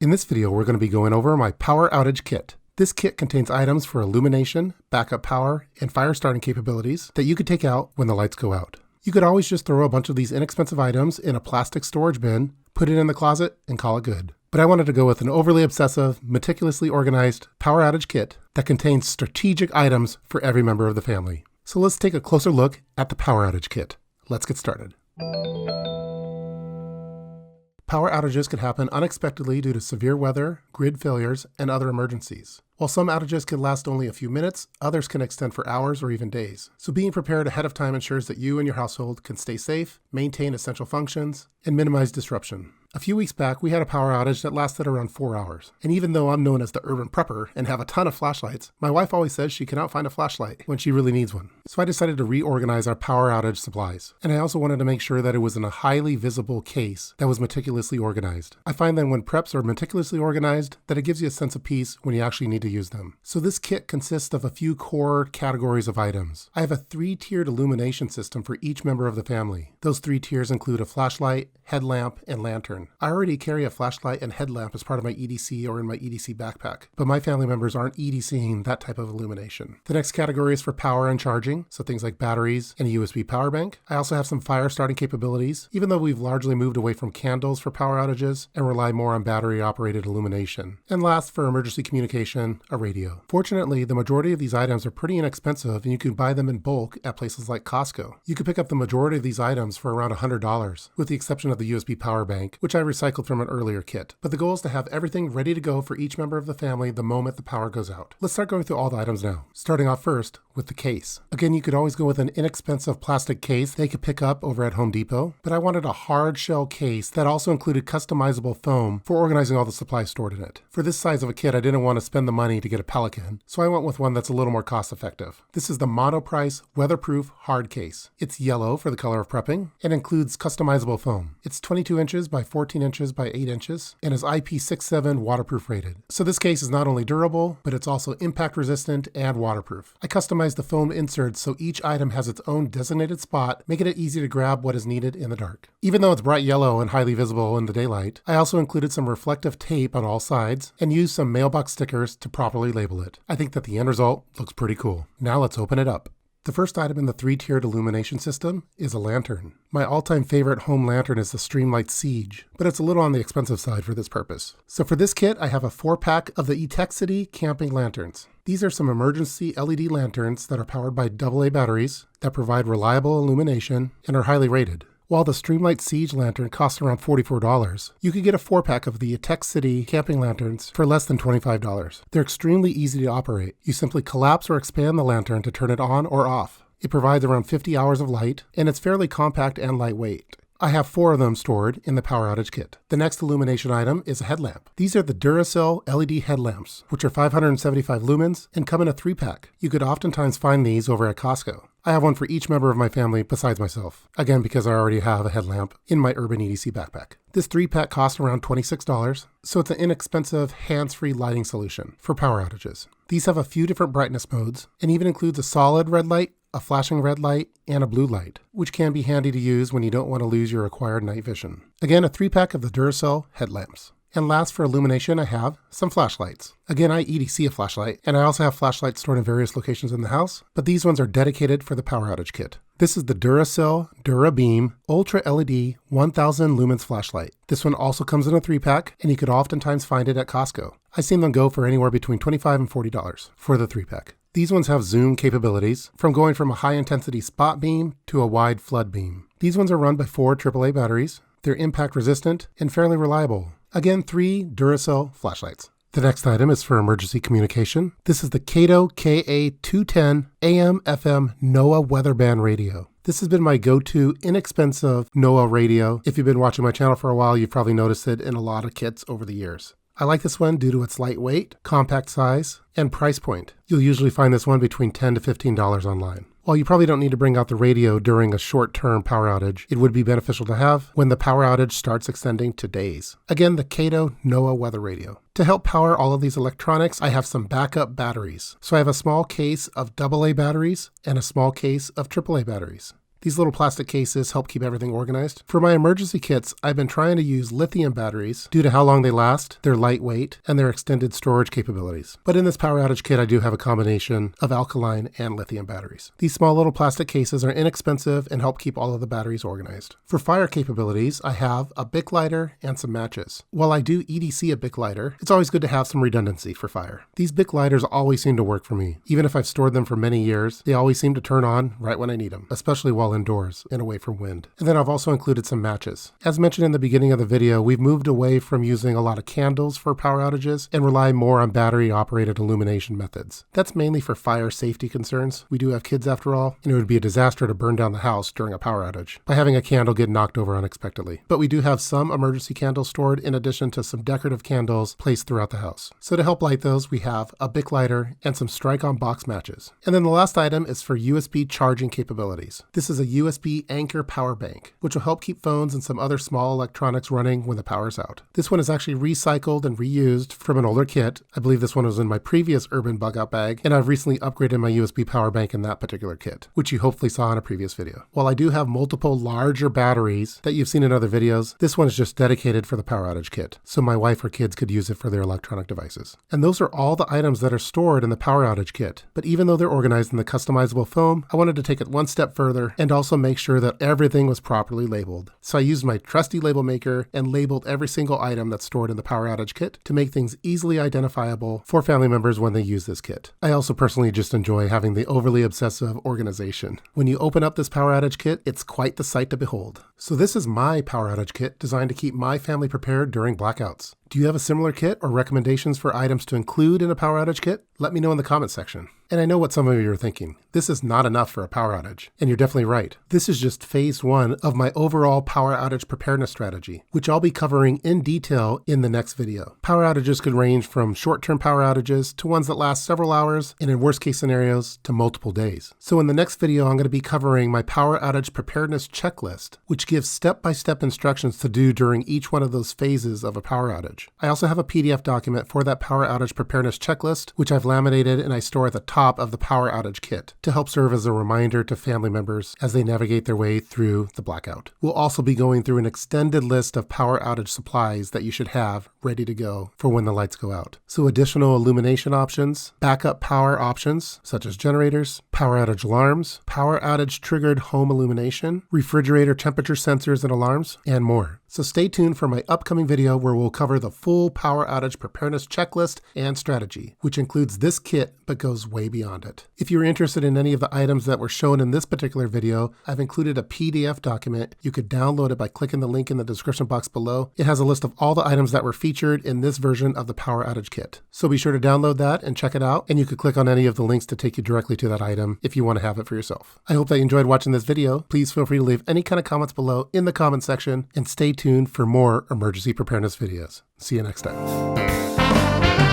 In this video, we're going to be going over my Power Outage Kit. This kit contains items for illumination, backup power, and fire starting capabilities that you could take out when the lights go out. You could always just throw a bunch of these inexpensive items in a plastic storage bin, put it in the closet, and call it good. But I wanted to go with an overly obsessive, meticulously organized Power Outage Kit that contains strategic items for every member of the family. So let's take a closer look at the Power Outage Kit. Let's get started. Power outages can happen unexpectedly due to severe weather, grid failures, and other emergencies. While some outages can last only a few minutes, others can extend for hours or even days. So being prepared ahead of time ensures that you and your household can stay safe, maintain essential functions, and minimize disruption. A few weeks back, we had a power outage that lasted around 4 hours. And even though I'm known as the urban prepper and have a ton of flashlights, my wife always says she cannot find a flashlight when she really needs one. So I decided to reorganize our power outage supplies. And I also wanted to make sure that it was in a highly visible case that was meticulously organized. I find that when preps are meticulously organized, that it gives you a sense of peace when you actually need to use them. So this kit consists of a few core categories of items. I have a 3-tiered illumination system for each member of the family. Those 3 tiers include a flashlight, headlamp, and lantern. I already carry a flashlight and headlamp as part of my EDC or in my EDC backpack, but my family members aren't EDCing that type of illumination. The next category is for power and charging, so things like batteries and a USB power bank. I also have some fire starting capabilities, even though we've largely moved away from candles for power outages and rely more on battery operated illumination. And last, for emergency communication, a radio. Fortunately, the majority of these items are pretty inexpensive and you can buy them in bulk at places like Costco. You can pick up the majority of these items for around $100, with the exception of the USB power bank, which I recycled from an earlier kit. But the goal is to have everything ready to go for each member of the family the moment the power goes out. Let's start going through all the items now, starting off first with the case. Again, you could always go with an inexpensive plastic case they could pick up over at Home Depot, but I wanted a hard shell case that also included customizable foam for organizing all the supplies stored in it. For this size of a kit, I didn't want to spend the money to get a Pelican, so I went with one that's a little more cost effective. This is the Monoprice Weatherproof Hard Case. It's yellow for the color of prepping and includes customizable foam. It's 22 inches by 14 inches by 8 inches and is IP67 waterproof rated. So this case is not only durable, but it's also impact resistant and waterproof. I customized the foam inserts so each item has its own designated spot, making it easy to grab what is needed in the dark. Even though it's bright yellow and highly visible in the daylight, I also included some reflective tape on all sides and used some mailbox stickers to properly label it. I think that the end result looks pretty cool. Now let's open it up. The first item in the 3-tiered illumination system is a lantern. My all-time favorite home lantern is the Streamlight Siege, but it's a little on the expensive side for this purpose. So for this kit, I have a 4-pack of the Etexity camping lanterns. These are some emergency LED lanterns that are powered by AA batteries that provide reliable illumination and are highly rated. While the Streamlight Siege lantern costs around $44, you could get a 4-pack of the Etexity camping lanterns for less than $25. They're extremely easy to operate. You simply collapse or expand the lantern to turn it on or off. It provides around 50 hours of light, and it's fairly compact and lightweight. I have 4 of them stored in the Power Outage Kit. The next illumination item is a headlamp. These are the Duracell LED headlamps, which are 575 lumens and come in a 3-pack. You could oftentimes find these over at Costco. I have one for each member of my family besides myself, again because I already have a headlamp in my Urban EDC backpack. This 3-pack costs around $26, so it's an inexpensive hands-free lighting solution for power outages. These have a few different brightness modes and even includes a solid red light, a flashing red light, and a blue light, which can be handy to use when you don't want to lose your required night vision. Again, a 3-pack of the Duracell headlamps. And last for illumination, I have some flashlights. Again, I EDC a flashlight, and I also have flashlights stored in various locations in the house, but these ones are dedicated for the Power Outage Kit. This is the Duracell DuraBeam Ultra LED 1000 lumens flashlight. This one also comes in a 3-pack, and you could oftentimes find it at Costco. I've seen them go for anywhere between $25 and $40 for the 3-pack. These ones have zoom capabilities, from going from a high-intensity spot beam to a wide flood beam. These ones are run by 4 AAA batteries. They're impact resistant and fairly reliable. Again, 3 Duracell flashlights. The next item is for emergency communication. This is the Kato KA210 AM/FM NOAA weather band radio. This has been my go-to inexpensive NOAA radio. If you've been watching my channel for a while, you've probably noticed it in a lot of kits over the years. I like this one due to its lightweight, compact size, and price point. You'll usually find this one between $10 to $15 online. While you probably don't need to bring out the radio during a short-term power outage, it would be beneficial to have when the power outage starts extending to days. Again, the Kato NOAA weather radio. To help power all of these electronics, I have some backup batteries. So I have a small case of AA batteries and a small case of AAA batteries. These little plastic cases help keep everything organized. For my emergency kits, I've been trying to use lithium batteries due to how long they last, their lightweight, and their extended storage capabilities. But in this Power Outage Kit, I do have a combination of alkaline and lithium batteries. These small little plastic cases are inexpensive and help keep all of the batteries organized. For fire capabilities, I have a Bic lighter and some matches. While I do EDC a Bic lighter, it's always good to have some redundancy for fire. These Bic lighters always seem to work for me. Even if I've stored them for many years, they always seem to turn on right when I need them, especially while indoors and away from wind. And then I've also included some matches. As mentioned in the beginning of the video, we've moved away from using a lot of candles for power outages and rely more on battery-operated illumination methods. That's mainly for fire safety concerns. We do have kids after all, and it would be a disaster to burn down the house during a power outage by having a candle get knocked over unexpectedly. But we do have some emergency candles stored in addition to some decorative candles placed throughout the house. So to help light those, we have a Bic lighter and some strike-on box matches. And then the last item is for USB charging capabilities. This is a USB Anchor power bank, which will help keep phones and some other small electronics running when the power's out. This one is actually recycled and reused from an older kit. I believe this one was in my previous urban bug out bag, and I've recently upgraded my USB power bank in that particular kit, which you hopefully saw in a previous video. While I do have multiple larger batteries that you've seen in other videos, this one is just dedicated for the Power Outage Kit, so my wife or kids could use it for their electronic devices. And those are all the items that are stored in the Power Outage Kit. But even though they're organized in the customizable foam, I wanted to take it one step further and also make sure that everything was properly labeled. So I used my trusty label maker and labeled every single item that's stored in the Power Outage Kit to make things easily identifiable for family members when they use this kit. I also personally just enjoy having the overly obsessive organization. When you open up this Power Outage Kit, it's quite the sight to behold. So this is my Power Outage Kit designed to keep my family prepared during blackouts. Do you have a similar kit or recommendations for items to include in a Power Outage Kit? Let me know in the comment section. And I know what some of you are thinking. This is not enough for a power outage. And you're definitely right. This is just phase one of my overall power outage preparedness strategy, which I'll be covering in detail in the next video. Power outages could range from short-term power outages to ones that last several hours, and in worst-case scenarios, to multiple days. So in the next video, I'm going to be covering my power outage preparedness checklist, which gives step-by-step instructions to do during each one of those phases of a power outage. I also have a PDF document for that power outage preparedness checklist, which I've laminated and I store at the top of the Power Outage Kit to help serve as a reminder to family members as they navigate their way through the blackout. We'll also be going through an extended list of power outage supplies that you should have ready to go for when the lights go out. So additional illumination options, backup power options such as generators, power outage alarms, power outage triggered home illumination, refrigerator temperature sensors and alarms, and more. So stay tuned for my upcoming video where we'll cover the full power outage preparedness checklist and strategy, which includes this kit but goes way beyond it. If you're interested in any of the items that were shown in this particular video, I've included a PDF document. You could download it by clicking the link in the description box below. It has a list of all the items that were featured in this version of the Power Outage Kit. So be sure to download that and check it out, and you could click on any of the links to take you directly to that item if you want to have it for yourself. I hope that you enjoyed watching this video. Please feel free to leave any kind of comments below in the comment section, and stay tuned for more emergency preparedness videos. See you next time.